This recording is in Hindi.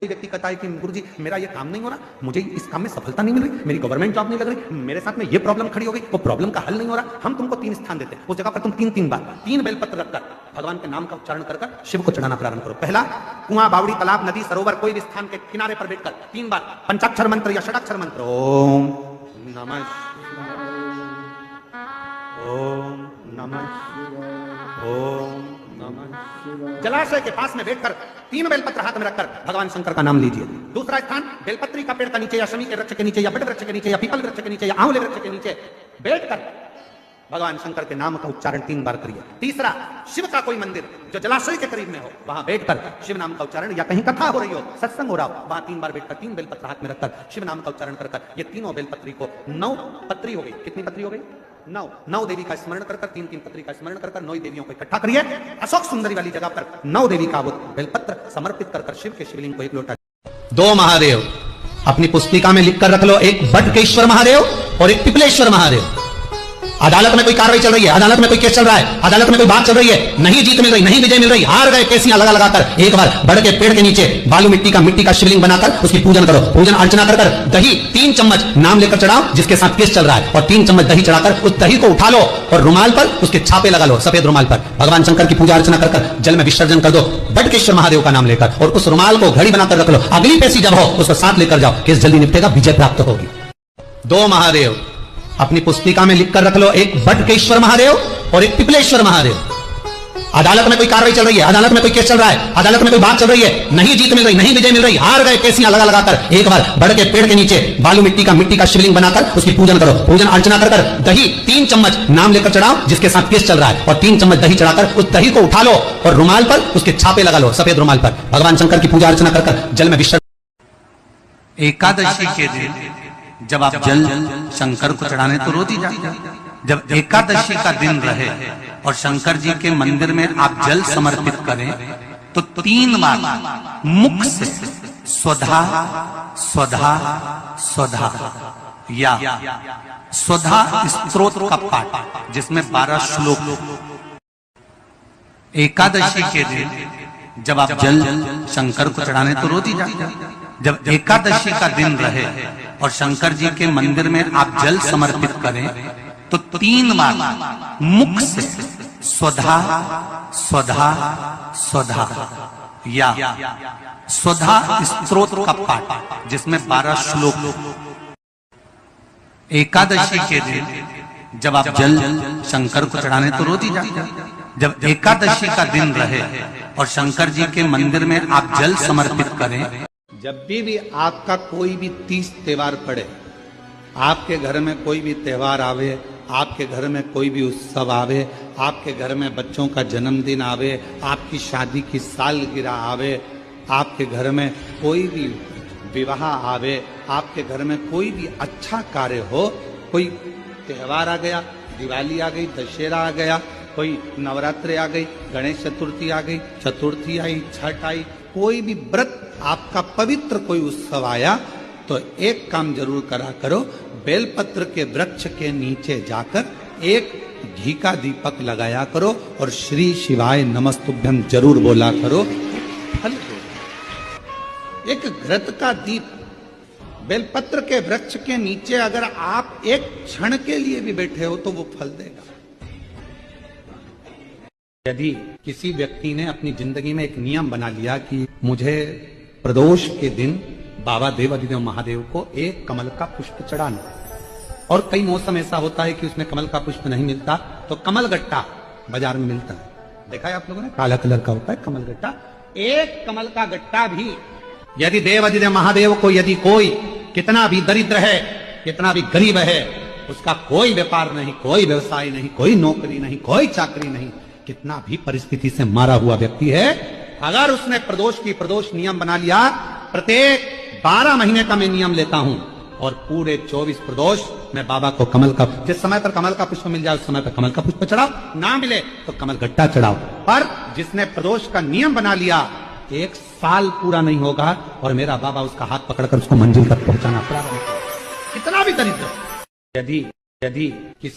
कोई व्यक्ति कहता है कि गुरुजी मेरा ये काम नहीं हो रहा, मुझे इस काम में सफलता नहीं मिल रही, मेरी गवर्नमेंट जॉब नहीं लग रही, मेरे साथ में ये प्रॉब्लम खड़ी हो गई, वो प्रॉब्लम का हल नहीं हो रहा। हम तुमको 3 स्थान देते हैं, उस जगह पर तुम 3 बार 3 बेलपत्र रखकर भगवान के नाम का उच्चारण कर शिव को चढ़ाना प्रारंभ करो। पहला, कुआं, बावड़ी, तालाब, नदी, सरोवर, कोई भी स्थान के किनारे पर बैठकर 3 बार पंचाक्षर मंत्र या षडाक्षर मंत्र ओम नमः ओम नमः ओम नमः। जलाशय के पास में बैठकर 3 बेलपत्र हाथ में रखकर भगवान शंकर का नाम लीजिए। दूसरा स्थान, बेलपत्री का पेड़ का नीचे या शमी के वृक्ष के नीचे या बड़ वृक्ष के नीचे या पीपल वृक्ष के नीचे या आंवले वृक्ष के नीचे बैठकर भगवान शंकर के नाम का उच्चारण 3 बार करिए। तीसरा, शिव का कोई मंदिर जो जलाशय के करीब में हो, वहां बैठकर शिव नाम का उच्चारण, या कहीं कथा हो रही हो, सत्संग हो रहा हो, वहां 3 बार बैठकर 3 बेलपत्र हाथ में रखकर शिव नाम का उच्चारण कर ये तीनों बेलपत्री को 9 पत्री हो गई। कितनी पत्री हो गई? 9 देवी का स्मरण कर 3 पत्री का स्मरण कर 9 देवियों को इकट्ठा करिए। अशोक सुंदरी वाली जगह पर 9 देवी का वो बेलपत्र समर्पित कर शिव के शिवलिंग को 1 लोटा। 2 महादेव अपनी पुस्तिका में लिख कर रख लो, एक बटकेश्वर महादेव और एक पिपलेश्वर महादेव। अदालत में कोई कार्रवाई चल रही है, अदालत में कोई केस चल रहा है, अदालत में कोई बात चल रही है, नहीं जीत मिल रही, नहीं विजय मिल रही, हार गए, केसियां लगा लगाकर एक बार बड़ के पेड़ के नीचे बालू मिट्टी का शिवलिंग बनाकर उसकी पूजन करो। पूजन अर्चना कर दही 3 चम्मच नाम लेकर चढ़ाओ जिसके साथ केस चल रहा है, और 3 चम्मच दही चढ़ाकर उस दही को उठा लो और रुमाल पर उसके छापे लगा लो, सफेद रुमाल पर भगवान शंकर की पूजा अर्चना कर जल में विसर्जन कर दो बटकेश्वर महादेव का नाम लेकर, और उस रुमाल को घड़ी बनाकर रख लो। अगली पेशी जब हो उसको साथ लेकर जाओ, केस जल्दी निपटेगा, विजय प्राप्त होगी। 2 महादेव अपनी पुस्तिका में लिख कर रख लो, एक बटकेश्वर महादेव और एक पिपलेश्वर महादेव। अदालत में कोई कार्रवाई चल रही है, अदालत में कोई केस चल रहा है, अदालत में कोई बात चल रही है, नहीं जीत मिल रही, नहीं विजय मिल रही, हार गए, केसियां लगा लगाकर एक बार बड़ के पेड़ के नीचे बालू मिट्टी का शिवलिंग बनाकर उसकी पूजन करो। पूजन अर्चना कर दही 3 चम्मच नाम लेकर चढ़ाओ जिसके साथ केस चल रहा है, और 3 चम्मच दही चढ़ाकर उस दही को उठा लो और रुमाल पर उसके छापे लगा लो, सफेद रुमाल पर भगवान शंकर की पूजा अर्चना कर जल में विसर्जन। एकादशी के दिन जब आप जल शंकर को चढ़ाने तो रोज ही जाते, जब एकादशी का दिन रहे और शंकर जी के मंदिर में आप जल समर्पित करें तो 3 बार मुख से स्वधा स्वधा स्वधा या स्वधा स्तोत्र का पाठ जिसमें 12 श्लोक। एकादशी के दिन जब आप जल शंकर को चढ़ाने तो रोज ही जाते, जब एकादशी का दिन रहे और शंकर जी के मंदिर में आप जल समर्पित करें तो 3 बार मुख से स्वधा स्वधा स्वधा या स्वधा स्तोत्र का पाठ जिसमें 12 श्लोक। एकादशी के दिन जब आप जल शंकर को चढ़ाने तो रोज ही जाते, जब एकादशी का दिन रहे और शंकर जी के मंदिर में आप जल समर्पित करें। जब भी आपका कोई भी 30 त्योहार पड़े, आपके घर में कोई भी त्योहार आवे, आपके घर में कोई भी उत्सव आवे, आपके घर में बच्चों का जन्मदिन आवे, आपकी शादी की सालगिरह आवे, आपके घर में कोई भी विवाह आवे, आपके घर में कोई भी अच्छा कार्य हो, कोई त्योहार आ गया, दिवाली आ गई, दशहरा आ गया, कोई नवरात्रि आ गई, गणेश चतुर्थी आ गई, चतुर्थी आई, छठ आई, कोई भी व्रत आपका पवित्र कोई उत्सव आया तो एक काम जरूर करा करो, बेलपत्र के वृक्ष के नीचे जाकर एक घी का दीपक लगाया करो और श्री शिवाय नमस्तुभ्यम जरूर बोला करो। फल एक घृत का दीप बेलपत्र के वृक्ष के नीचे अगर आप एक क्षण के लिए भी बैठे हो तो वो फल देगा। यदि किसी व्यक्ति ने अपनी जिंदगी में एक नियम बना लिया कि मुझे प्रदोष के दिन बाबा देवाधिदेव महादेव को एक कमल का पुष्प चढ़ाना, और कई मौसम ऐसा होता है कि उसमें कमल का पुष्प नहीं मिलता तो कमल गट्टा बाजार में मिलता है, देखा है आप लोगों ने, काला कलर का होता है कमल गट्टा। एक कमल का गट्टा भी यदि देवाधिदेव महादेव को, यदि कोई कितना भी दरिद्र है, कितना भी गरीब है, उसका कोई व्यापार नहीं, कोई व्यवसाय नहीं, कोई नौकरी नहीं, कोई चाकरी नहीं, कितना भी परिस्थिति से मारा हुआ व्यक्ति है, अगर उसने प्रदोष नियम बना लिया, प्रत्येक 12 महीने का मैं नियम लेता हूं और पूरे 24 प्रदोष मैं बाबा को कमल का, जिस समय पर कमल का पुष्प मिल जाए उस समय पर कमल का पुष्प चढ़ाओ, ना मिले तो कमल गट्टा चढ़ाओ। पर जिसने प्रदोष का नियम बना लिया, 1 साल पूरा नहीं होगा और मेरा बाबा उसका हाथ पकड़कर उसको मंजिल तक पहुंचाना पड़ा, कितना भी दरिद्र। यदि किसी